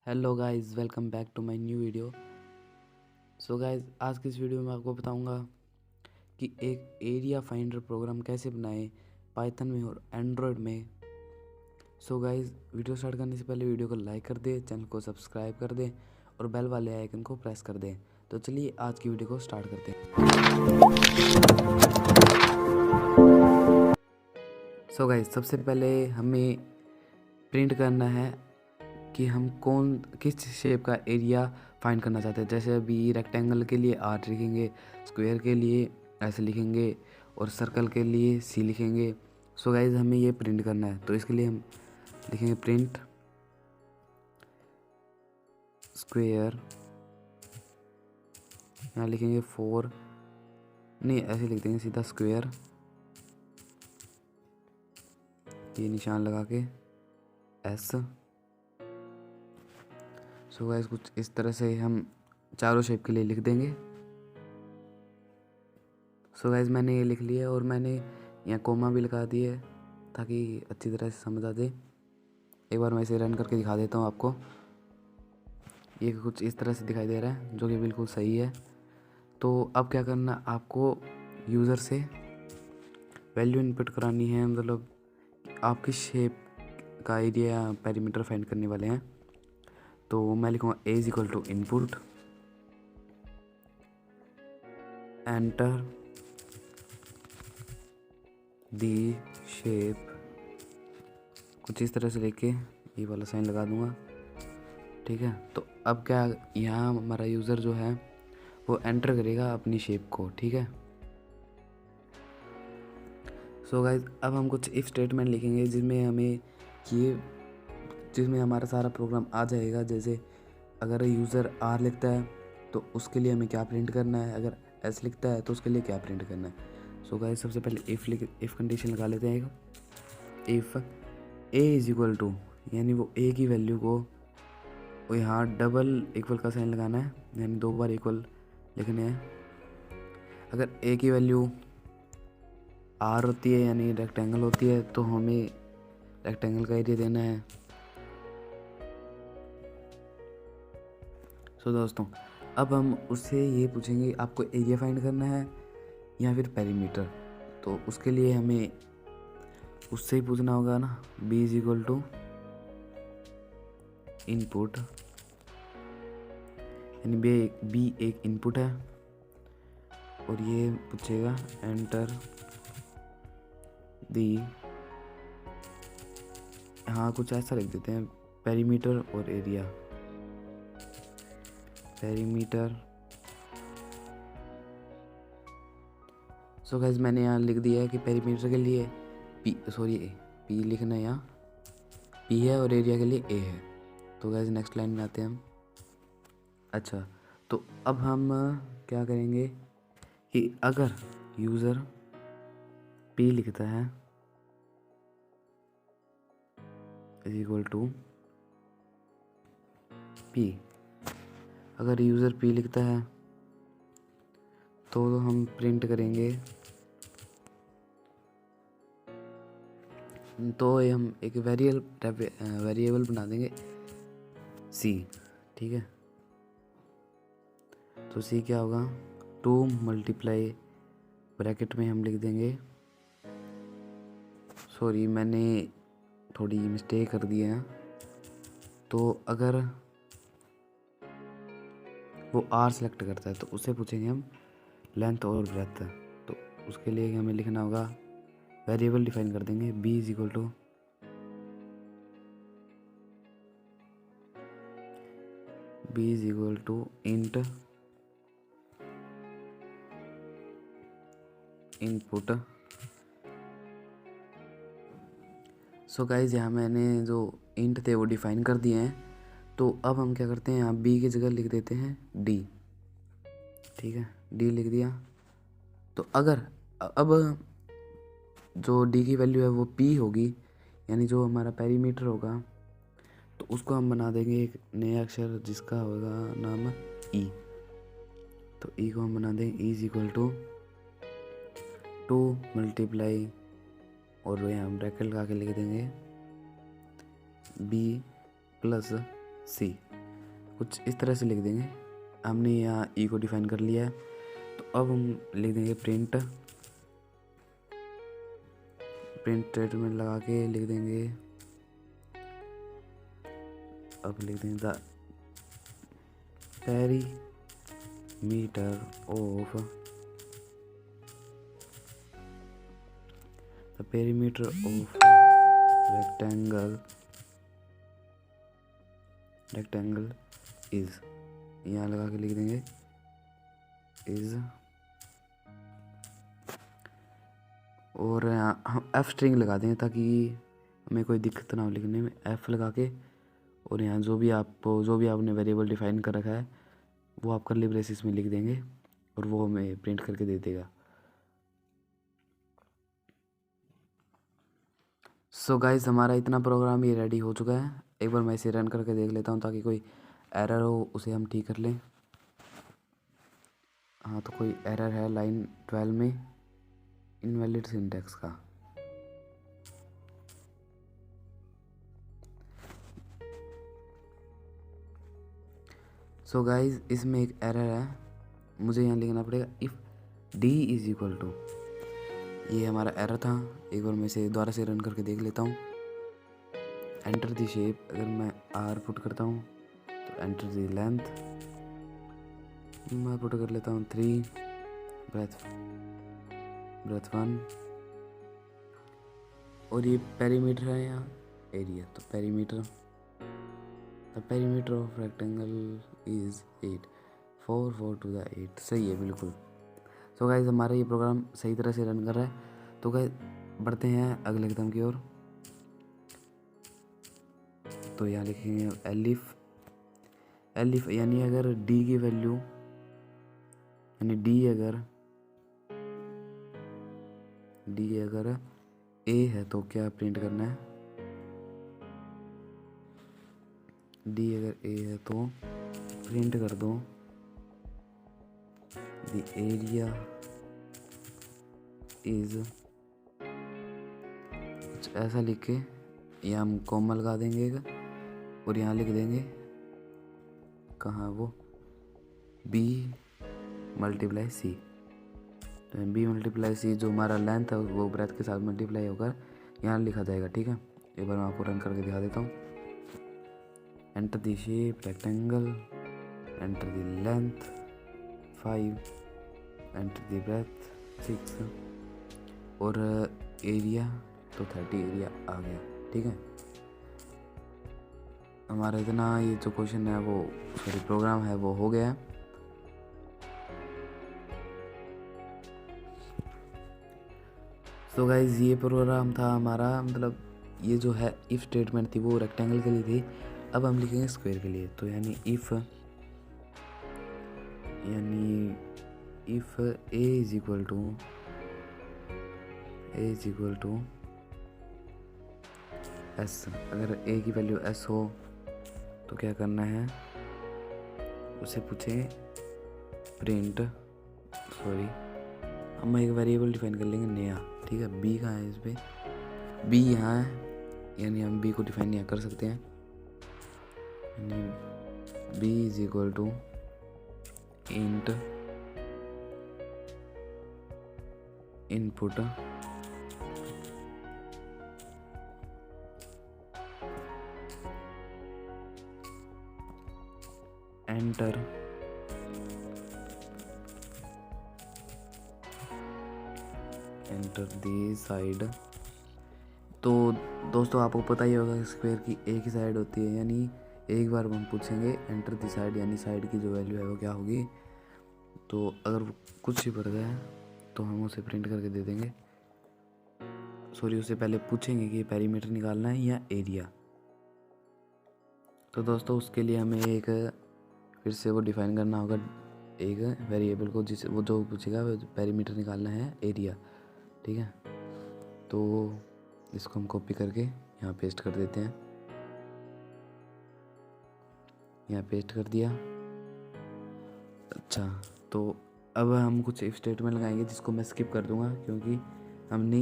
Hello guys, welcome back to my new video. So guys, आज की इस video में आपको बताऊंगा कि एक एरिया फाइंडर प्रोग्राम कैसे बनाएं पाइथन में और एंड्रॉयड में। सो गाइस, वीडियो स्टार्ट करने से पहले वीडियो को लाइक कर दें, चैनल को सब्सक्राइब कर दें और बेल वाले आइकन को प्रेस कर दें। तो चलिए आज की वीडियो को स्टार्ट करते हैं। सो गाइस, सबसे पहले हमें प्रिंट करना है कि हम किस शेप का एरिया फाइंड करना चाहते हैं। जैसे अभी रेक्टेंगल के लिए आर लिखेंगे, स्क्वायर के लिए ऐसे लिखेंगे और सर्कल के लिए सी लिखेंगे। सो गाइज, हमें ये प्रिंट करना है, तो इसके लिए हम लिखेंगे प्रिंट स्क्वायर, यहाँ लिखेंगे 4, नहीं ऐसे लिख देंगे सीधा स्क्वायर, ये निशान लगा के एस। सो गाइस, कुछ इस तरह से हम चारों शेप के लिए लिख देंगे। सो गाइस, मैंने ये लिख लिया और मैंने यहाँ कोमा भी लगा दिया है ताकि अच्छी तरह से समझ आ जाए। एक बार मैं इसे रन करके दिखा देता हूँ आपको। ये कुछ इस तरह से दिखाई दे रहा है, जो कि बिल्कुल सही है। तो अब क्या करना, आपको यूज़र से वैल्यू इनपुट करानी है, मतलब आप किस शेप का एरिया पेरीमीटर फाइंड करने वाले हैं। तो मैं लिखूँगा A is equal to input, enter the shape, कुछ इस तरह से लेके ये वाला साइन लगा दूंगा। ठीक है, तो अब क्या, यहाँ हमारा यूज़र जो है वो एंटर करेगा अपनी शेप को। ठीक है, सो गाइज, अब हम कुछ इफ स्टेटमेंट लिखेंगे जिसमें हमारा सारा प्रोग्राम आ जाएगा। जैसे अगर यूज़र आर लिखता है तो उसके लिए हमें क्या प्रिंट करना है, अगर एस लिखता है तो उसके लिए क्या प्रिंट करना है। सो गाइज, सबसे पहले इफ़ कंडीशन लगा लेते हैं। If A is equal to, यानी वो ए की वैल्यू को, और यहाँ डबल इक्वल का साइन लगाना है, यानी 2 बार इक्वल लिखने हैं। अगर ए की वैल्यू आर होती है यानी रेक्टेंगल होती है तो हमें रेक्टेंगल का एरिया देना है। सो दोस्तों, अब हम उससे ये पूछेंगे आपको एरिया फाइंड करना है या फिर पेरीमीटर। तो उसके लिए हमें उससे ही पूछना होगा ना, B is equal to input, यानी बी एक इनपुट है और ये पूछेगा एंटर दी, हाँ कुछ ऐसा लिख देते हैं, पेरीमीटर और एरिया। पेरीमीटर, सो गाइस, मैंने यहाँ लिख दिया है कि पेरीमीटर के लिए पी लिखना है, यहाँ पी है और एरिया के लिए ए है। तो गाइस, नेक्स्ट लाइन में आते हैं हम। अच्छा, तो अब हम क्या करेंगे कि अगर यूज़र पी लिखता है इज इक्वल टू पी, अगर यूज़र पी लिखता है तो हम प्रिंट करेंगे, तो हम एक वेरिएबल बना देंगे सी। ठीक है, तो सी क्या होगा, 2 मल्टीप्लाई ब्रैकेट में हम लिख देंगे, सॉरी मैंने थोड़ी मिस्टेक कर दी है। तो अगर वो आर सेलेक्ट करता है तो उससे पूछेंगे हम लेंथ और ब्रेथ। तो उसके लिए हमें लिखना होगा, वेरिएबल डिफाइन कर देंगे B is equal to int input. So guys, यहाँ मैंने जो इंट थे वो डिफाइन कर दिए हैं। तो अब हम क्या करते हैं, यहाँ बी की जगह लिख देते हैं डी। ठीक है, डी लिख दिया। तो अगर अब जो डी की वैल्यू है वो पी होगी, यानी जो हमारा पेरीमीटर होगा, तो उसको हम बना देंगे एक नया अक्षर जिसका होगा नाम ई। तो ई को हम बना देंगे E is equal to 2 multiply, और यहाँ ब्रैकेट लगा के लिख देंगे बी प्लस सी, कुछ इस तरह से लिख देंगे। हमने यहाँ ई को डिफाइन कर लिया है, तो अब हम लिख देंगे प्रिंट स्टेटमेंट लगा के लिख देंगे, अब लिख देंगे the perimeter of rectangle is, यहाँ लगा के लिख देंगे इज, और यहाँ हम एफ स्ट्रिंग लगा देंगे ताकि हमें कोई दिक्कत ना हो लिखने में। एफ लगा के और यहाँ जो भी आपने वेरिएबल डिफाइन कर रखा है वो आप कर्ली ब्रेसिस में लिख देंगे और वो हमें प्रिंट करके दे देगा। सो गाइस, हमारा इतना प्रोग्राम ये रेडी हो चुका है। एक बार मैं इसे रन करके देख लेता हूँ ताकि कोई एरर हो उसे हम ठीक कर लें। हाँ, तो कोई एरर है लाइन 12 में, इनवैलिड सिंटैक्स का। सो गाइस, इसमें एक एरर है, मुझे यहाँ लिखना पड़ेगा if D is equal to, ये हमारा एरर था। एक बार मैं इसे दोबारा से रन करके देख लेता हूँ। एंटर दी शेप, अगर मैं आर पुट करता हूँ तो एंटर दी लेंथ, मैं पुट कर लेता हूँ 3, ब्रेथ 1, और ये पेरीमीटर है यहाँ एरिया, तो perimeter the perimeter of rectangle is 8, 4 4 to the 8, सही है बिल्कुल। तो गाइज, हमारा ये प्रोग्राम सही तरह से रन कर रहा है। तो गाइज, बढ़ते हैं अगले कदम की ओर। तो यहाँ लिखेंगे एलिफ यानी अगर डी की वैल्यू, यानी डी अगर ए है तो क्या प्रिंट करना है, डी अगर ए है तो प्रिंट कर दो द एरिया इज, कुछ ऐसा लिख के यहाँ हम कॉमा लगा देंगे और यहाँ लिख देंगे, कहाँ वो, B multiply C, B multiply C, जो हमारा लेंथ है वो ब्रेथ के साथ मल्टीप्लाई होकर यहाँ लिखा जाएगा। ठीक है, एक बार मैं आपको रन करके दिखा देता हूँ। Enter the shape rectangle, enter the length 5, enter the breadth 6, और एरिया तो 30 एरिया आ गया। ठीक है, हमारा इतना ये जो क्वेश्चन है वो प्रोग्राम है वो हो गया। तो गाइज, ये प्रोग्राम था हमारा, मतलब ये जो है इफ़ स्टेटमेंट थी वो रेक्टेंगल के लिए थी। अब हम लिखेंगे स्क्वायर के लिए, तो यानी if A is equal to S, अगर ए की वैल्यू एस हो तो क्या करना है, उसे पूछेंगे प्रिंट, हम एक वेरिएबल डिफाइन कर लेंगे नया। ठीक है, बी कहाँ है, इस पे बी यहाँ है, यानी हम बी को डिफाइन यहाँ कर सकते हैं, यानी B is equal to int input enter the side. तो दोस्तों, आपको पता ही होगा स्क्वायर की एक ही साइड होती है, यानी एक बार हम पूछेंगे एंटर दी साइड, यानी साइड की जो वैल्यू है वो क्या होगी। तो अगर वो कुछ ही बढ़ गया है तो हम उसे प्रिंट करके दे देंगे। उससे पहले पूछेंगे कि पेरीमीटर निकालना है या एरिया। तो दोस्तों, उसके लिए हमें एक फिर से वो डिफाइन करना होगा एक वेरिएबल को, जिस वो जो पूछेगा पेरीमीटर निकालना है एरिया। ठीक है, तो इसको हम कॉपी करके यहाँ पेस्ट कर देते हैं, यहाँ पेस्ट कर दिया। अच्छा, तो अब हम कुछ इफ स्टेटमेंट लगाएंगे जिसको मैं स्किप कर दूंगा, क्योंकि हमने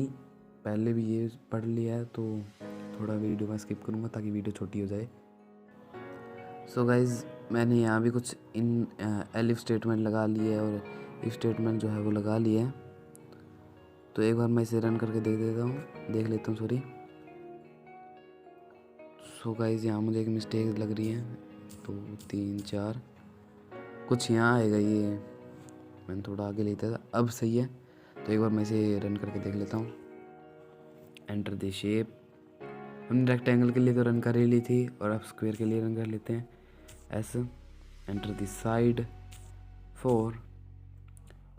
पहले भी ये पढ़ लिया है, तो थोड़ा वीडियो मैं स्किप करूँगा ताकि वीडियो छोटी हो जाए। सो गाइज़ मैंने यहाँ भी कुछ इन एलिफ स्टेटमेंट लगा लिए है और इफ स्टेटमेंट जो है वो लगा लिए है। तो एक बार मैं इसे रन करके देख लेता हूँ सॉरी। सो गाइज़ यहाँ मुझे एक मिस्टेक लग रही है, 2 3 4 कुछ यहाँ आएगा, ये मैंने थोड़ा आगे लेता था, अब सही है। तो एक बार मैं इसे रन करके देख लेता हूँ। एंटर द शेप, हमने रेक्टेंगल के लिए तो रन कर ही ली थी और अब स्क्वायर के लिए रन कर लेते हैं। एस एंटर द साइड 4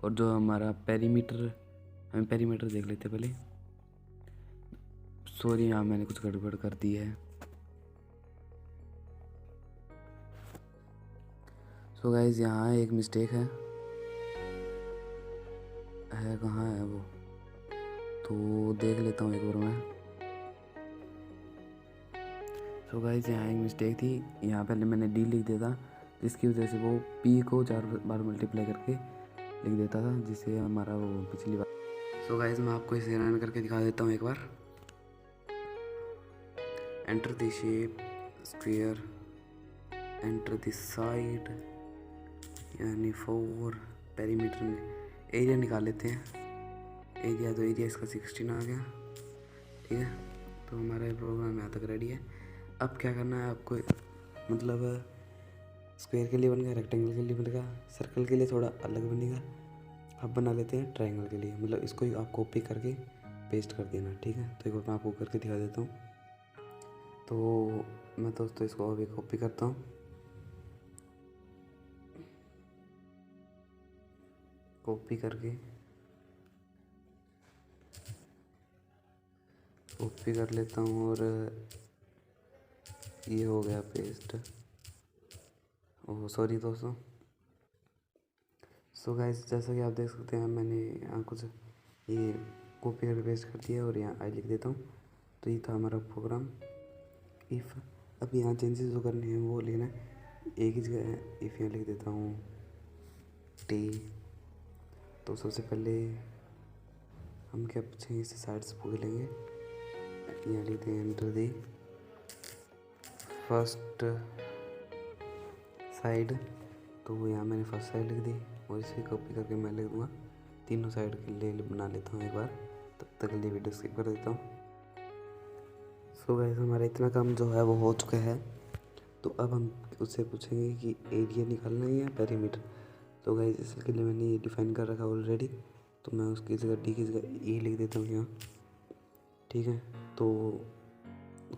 और जो हमारा पेरीमीटर, हम पेरीमीटर देख लेते हैं पहले। सॉरी यहाँ मैंने कुछ गड़बड़ कर दी है। सो गाइज यहाँ एक मिस्टेक है कहाँ है वो, तो देख लेता हूँ एक बार मैं। सो गाइज यहाँ एक मिस्टेक थी, यहाँ पहले मैंने डी लिख दिया था जिसकी वजह से वो पी को 4 बार मल्टीप्लाई करके लिख देता था, जिससे हमारा वो पिछली बार। सो गाइज मैं आपको इसे रन करके दिखा देता हूँ एक बार। Enter the shape square, enter the side यानी 4, पेरीमीटर में एरिया निकाल लेते हैं। एरिया तो एरिया इसका 16 आ गया, ठीक है। तो हमारा प्रोग्राम यहाँ तक रेडी है। अब क्या करना है आपको, मतलब स्क्वायर के लिए बन गया, रेक्टेंगल के लिए बनेगा, सर्कल के लिए थोड़ा अलग बनेगा। अब बना लेते हैं ट्रायंगल के लिए, मतलब इसको ही आप कॉपी करके पेस्ट कर देना, ठीक है। तो एक बार मैं आपको करके दिखा देता हूँ। तो मैं दोस्तों इसको अभी कॉपी करता हूँ, कॉपी करके कॉपी कर लेता हूँ और ये हो गया पेस्ट। ओह सॉरी दोस्तों। सो गाइस जैसा कि आप देख सकते हैं मैंने यहाँ कुछ ये कॉपी करके पेस्ट कर दिया और यहाँ आई लिख देता हूँ। तो ये था हमारा प्रोग्राम इफ़। अब यहाँ चेंजेस जो करने हैं वो लेना है, एक ही जगह इफ़ यहाँ लिख देता हूँ टी। तो सबसे पहले हम क्या पूछेंगे, इसे साइड से पूछ लेंगे। यहाँ लिखते हैं एंटर दी फर्स्ट साइड, तो यहाँ मैंने फर्स्ट साइड लिख दी और इसे कॉपी करके मैं लिख दूँगा तीनों साइड के लिए बना लेता हूँ एक बार। तब तक के लिए वीडियो स्किप कर देता हूँ। सो गाइस हमारा इतना काम जो है वो हो चुका है। तो अब हम उससे पूछेंगे कि एरिया निकालना है या पेरीमीटर। तो गाइस इसके लिए मैंने ये डिफाइन कर रखा ऑलरेडी, तो मैं उसकी जगह डी की जगह ए लिख देता हूँ यहाँ, ठीक है। तो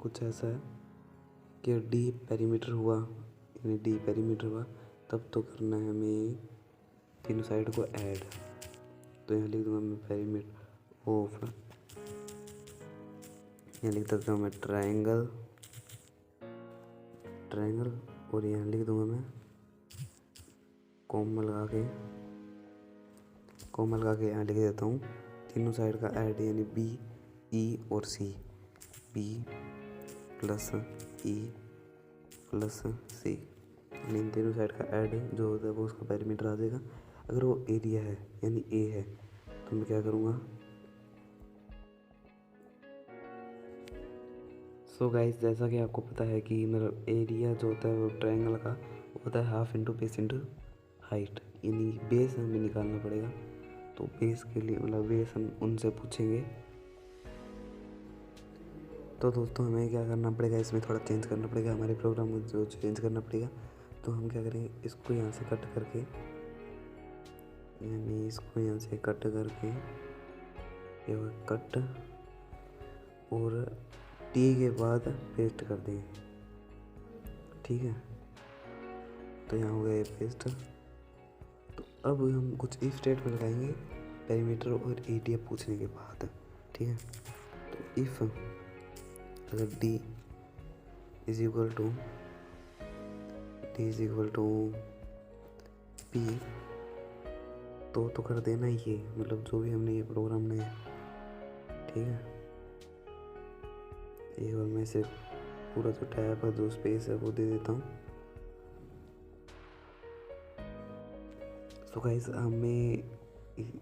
कुछ ऐसा है कि डी पेरीमीटर हुआ, यानी डी पेरीमीटर हुआ, तब तो करना है हमें तीनों साइड को ऐड। तो यहाँ लिख दूँगा मैं पेरीमीटर ऑफ, यहाँ लिख देता हूँ मैं ट्रायंगल और यहाँ लिख दूँगा मैं कॉमा लगा के यहाँ लिख देता हूँ तीनों साइड का ऐड, यानी बी ई और सी, बी प्लस ई प्लस सी, यानी इन तीनों साइड का ऐड जो होता है वो उसका पेरीमीटर आ जाएगा। अगर वो एरिया है यानी ए है तो मैं क्या करूँगा, सो गाइस जैसा कि आपको पता है कि मतलब एरिया जो होता है वो ट्रायंगल का वो होता है half into base into height, यानी बेस हमें निकालना पड़ेगा। तो बेस के लिए मतलब बेस हम उनसे पूछेंगे। तो दोस्तों हमें क्या करना पड़ेगा, इसमें थोड़ा चेंज करना पड़ेगा, हमारे प्रोग्राम को जो चेंज करना पड़ेगा। तो हम क्या करेंगे, इसको यहाँ से कट करके, यानी इसको यहाँ से कट करके ये कट और टी के बाद पेस्ट कर देंगे, ठीक है। तो यहाँ हो गया ये पेस्ट। तो अब हम कुछ इफ स्टेटमेंट लगाएंगे पेरीमीटर और एरिया पूछने के बाद, ठीक है। तो इफ अगर D is equal to P तो कर देना ये, मतलब जो भी हमने ये प्रोग्राम बनाया, ठीक है। एक बार मैं इसे पूरा जो टैब है जो स्पेस है वो दे देता हूँ। तो गाइस हमें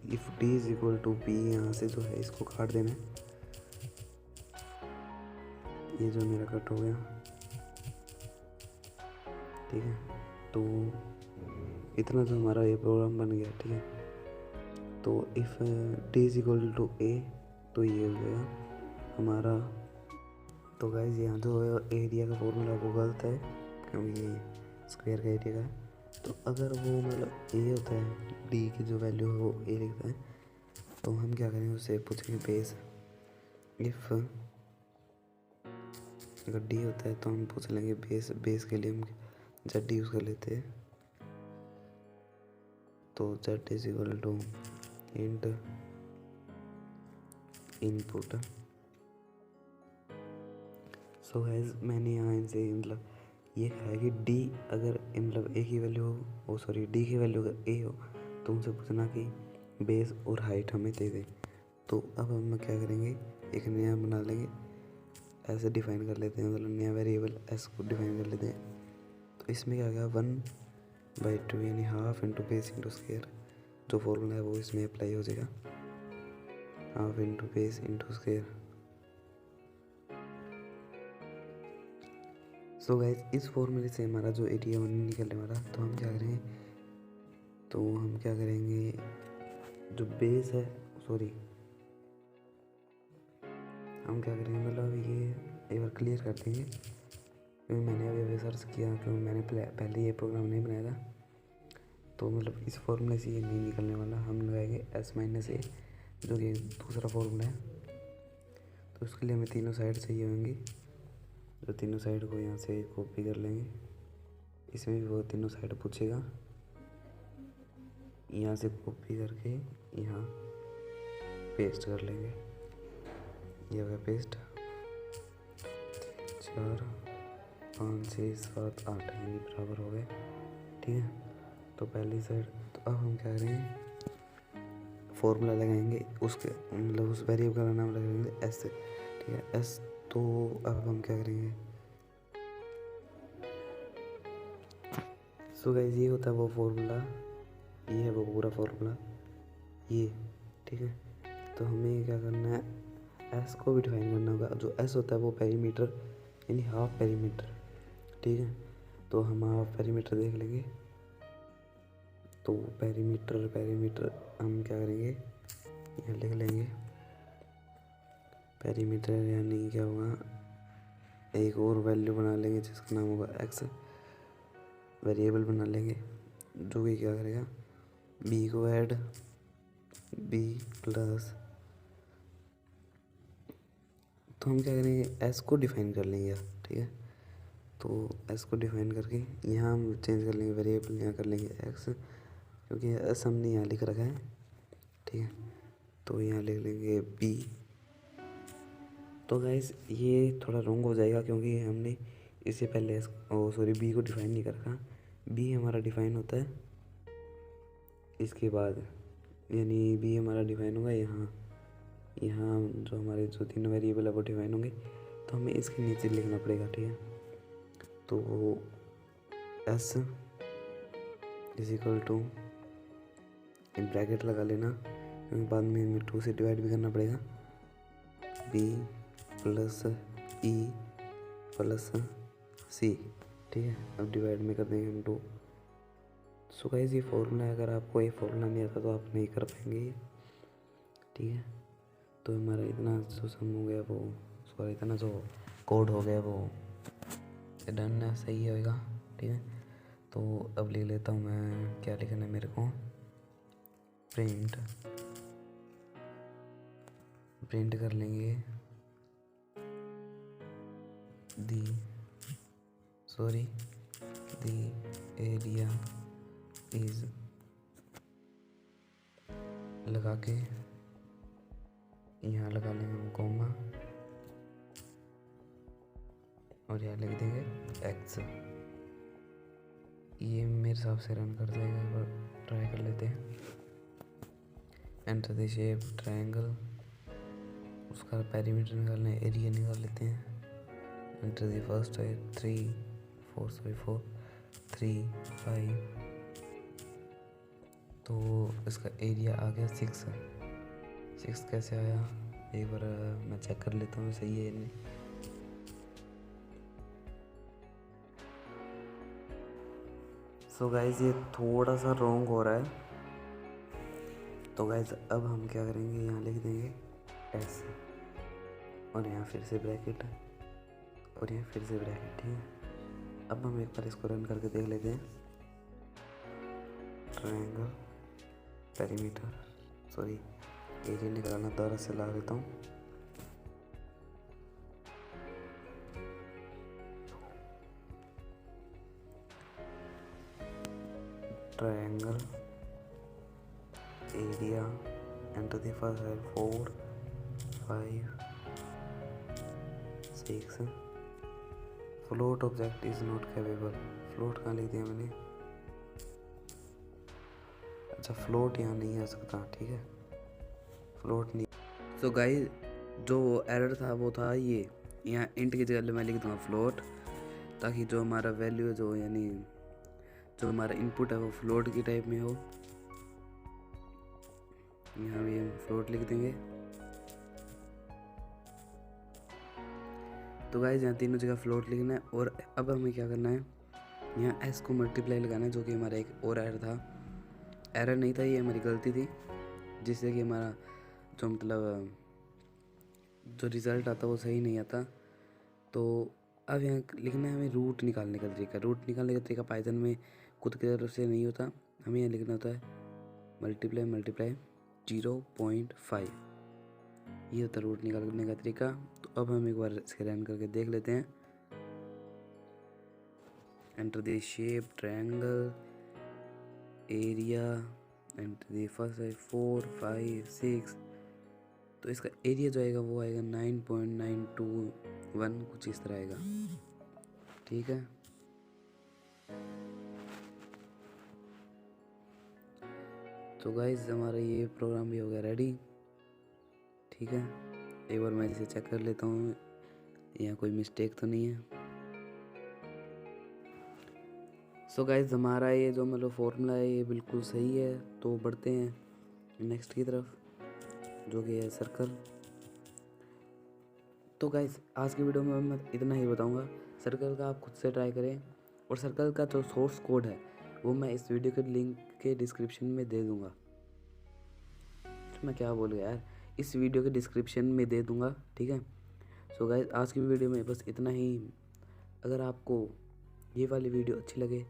if D is equal to P यहाँ से जो है इसको काट देना है, ये जो मेरा कट हो गया। ठीक है। तो इतना तो हमारा ये प्रोग्राम बन गया, ठीक है। तो if D is equal to A, तो ये हो गया हमारा। तो गाइस यहाँ जो एरिया का फॉर्मूला वो गलत है, क्योंकि ये स्क्वायर का एरिया का है। तो अगर वो मतलब ए होता है, डी की जो वैल्यू है वो ए लिखता है, तो हम क्या करेंगे, उससे पूछेंगे बेस। इफ़ अगर डी होता है तो हम पूछ लेंगे बेस। बेस के लिए हम जेड यूज़ कर लेते हैं। तो Z is equal to int input. So guys मैंने यहाँ इनसे मतलब ये कहा है कि डी अगर मतलब ए की वैल्यू हो, सॉरी डी की वैल्यू अगर ए हो, तो उनसे पूछना कि बेस और हाइट हमें दे दें। तो अब हम क्या करेंगे, एक नया बना लेंगे, ऐसे डिफाइन कर लेते हैं, मतलब नया वेरिएबल एस को डिफाइन कर लेते हैं। तो इसमें क्या होगा 1/2 यानी half into base into square, जो फॉर्मूला है वो इसमें अप्लाई हो जाएगा, half into base into square. So guys इस फॉर्मूले से हमारा जो एरिया वन निकलने वाला, तो हम क्या करेंगे, जो बेस है, सॉरी हम क्या करेंगे, मतलब ये एक बार क्लियर कर देंगे, क्योंकि मैंने अभी सर्च किया, क्योंकि मैंने पहले ये प्रोग्राम नहीं बनाया था। तो मतलब इस फॉर्मूले से ये नहीं निकलने वाला, हम लगाएंगे s-a, जो कि दूसरा फॉर्मूला है। तो उसके लिए हमें तीनों साइड चाहिए होंगी, जो तीनों साइड को यहाँ से कॉपी कर लेंगे। इसमें भी वो तीनों साइड पूछेगा, यहाँ से कॉपी करके यहाँ पेस्ट कर लेंगे। ये हो गया पेस्ट। 4 5 6 7 8 यानी बराबर हो गए, ठीक है। तो पहली साइड, तो अब हम क्या करेंगे, फॉर्मूला लगाएंगे, उसके मतलब उस वेरिएबल का नाम लगाएंगे एस, ठीक है, एस। तो अब हम क्या करेंगे, सो गाइस ये होता है वो फॉर्मूला, ये है वो पूरा फॉर्मूला ये, ठीक है। तो हमें क्या करना है, एस को भी डिफाइन करना होगा। जो एस होता है वो पेरीमीटर यानी हाफ पेरीमीटर, ठीक है। तो हम हाफ पेरीमीटर देख लेंगे। तो पेरीमीटर हम क्या करेंगे, यहाँ लिख लेंगे पेरीमीटर, यानी क्या होगा, एक और वैल्यू बना लेंगे जिसका नाम होगा एक्स, वेरिएबल बना लेंगे, जो कि क्या करेगा, बी को ऐड बी प्लस, तो हम क्या करेंगे, एस को डिफाइन कर लेंगे, ठीक है। तो एस को डिफाइन करके यहाँ हम चेंज कर लेंगे वेरिएबल, यहाँ कर लेंगे एक्स, क्योंकि एस हमने यहाँ लिख रखा है, ठीक है। तो यहाँ लिख लेंगे बी। तो गाइस ये थोड़ा रॉन्ग हो जाएगा, क्योंकि हमने इससे पहले बी को डिफाइन नहीं कर रखा। बी हमारा डिफाइन होता है इसके बाद, यानी बी हमारा डिफाइन होगा यहाँ जो हमारे जो तीनों वेरिएबल है वो डिफाइन होंगे, तो हमें इसके नीचे लिखना पड़ेगा, ठीक है। तो S is equal to, bracket लगा लेना, क्योंकि बाद में हमें 2 से डिवाइड भी करना पड़ेगा, बी प्लस ई प्लस सी, ठीक है। अब डिवाइड में कर देंगे हम 2। सो गाइस ये फॉर्मूला है, अगर आपको ये फॉर्मूला नहीं आता तो आप नहीं कर पाएंगे, ठीक है। तो हमारा इतना जो सम हो गया वो, सॉरी इतना जो कोड हो गया वो डन है, सही होएगा, ठीक है। तो अब लिख लेता हूँ मैं, क्या लिखना है मेरे को, प्रिंट कर लेंगे दी एरिया इज, लगा के यहाँ लगा लेंगे हम कॉमा, और यहाँ लिख देंगे एक्स। ये मेरे हिसाब से रन कर जाएगा, एक बार ट्राई कर लेते हैं। एंटर द शेप ट्रायंगल, उसका पेरीमीटर निकालना है, एरिया निकाल लेते हैं। एंटर द फर्स्ट है 3 3 5, तो इसका एरिया आ गया 6 कैसे आया, एक बार मैं चेक कर लेता हूँ सही है या नहीं। सो गाइज ये थोड़ा सा रॉन्ग हो रहा है, तो गाइज अब हम क्या करेंगे, यहाँ लिख देंगे ऐसे और यहाँ फिर से ब्रैकेट और यहाँ फिर से ब्रैकेट, ठीक है। अब हम एक बार इसको रन करके देख लेते हैं। ट्रायंगल पेरीमीटर, सॉरी एरिया निकालना दोबारा से ला देता हूँ। Triangle area enter the first है 4 5 6। Float object is not capable, float कहाँ लिख दिया मैंने, अच्छा फ्लोट यहाँ नहीं आ सकता, ठीक है, फ्लोट नहीं। सो गाइस जो एरर था वो था ये, यहाँ इंट की जगह मैं लिख दूँगा फ्लोट, ताकि जो हमारा वैल्यू है, जो यानी जो हमारा इनपुट है वो फ्लोट की टाइप में हो। यहाँ भी हम फ्लोट लिख देंगे। तो गाइस यहाँ तीनों जगह फ्लोट लिखना है। और अब हमें क्या करना है, यहाँ एस को मल्टीप्लाई लगाना है, जो कि हमारा एक और एरर था, एरर नहीं था, ये हमारी गलती थी, जिससे कि हमारा जो मतलब जो रिज़ल्ट आता वो सही नहीं आता। तो अब यहाँ लिखना है हमें रूट निकालने का तरीका। रूट निकालने का तरीका पाइथन में खुद की तरफ से नहीं होता, हमें यहाँ लिखना होता है मल्टीप्लाई 0.5, ये होता है रूट निकालने का तरीका। तो अब हम एक बार इसके रन करके देख लेते हैं। Enter the shape triangle area enter the first है 4 5 6। तो इसका एरिया जो आएगा वो आएगा 9.921, कुछ इस तरह आएगा, ठीक है। तो गाइस हमारा ये प्रोग्राम भी हो गया रेडी, ठीक है। एक बार मैं इसे चेक कर लेता हूँ, यहाँ कोई मिस्टेक तो नहीं है। सो गाइस हमारा ये जो मतलब फॉर्मूला है ये बिल्कुल सही है। तो बढ़ते हैं नेक्स्ट की तरफ, जो कि है सर्कल। तो गाइस आज की वीडियो में मैं इतना ही बताऊंगा। सर्कल का आप खुद से ट्राई करें, और सर्कल का जो सोर्स कोड है वो मैं इस वीडियो के लिंक के डिस्क्रिप्शन में दे दूंगा। मैं क्या बोल गया यार, इस वीडियो के डिस्क्रिप्शन में दे दूंगा, ठीक है। सो गाइस आज की वीडियो में बस इतना ही। अगर आपको ये वाली वीडियो अच्छी लगे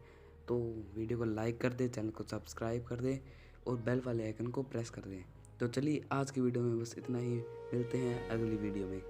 तो वीडियो को लाइक कर दें, चैनल को सब्सक्राइब कर दें और बेल वाले आइकन को प्रेस कर दें। तो चलिए आज की वीडियो में बस इतना ही, मिलते हैं अगली वीडियो में।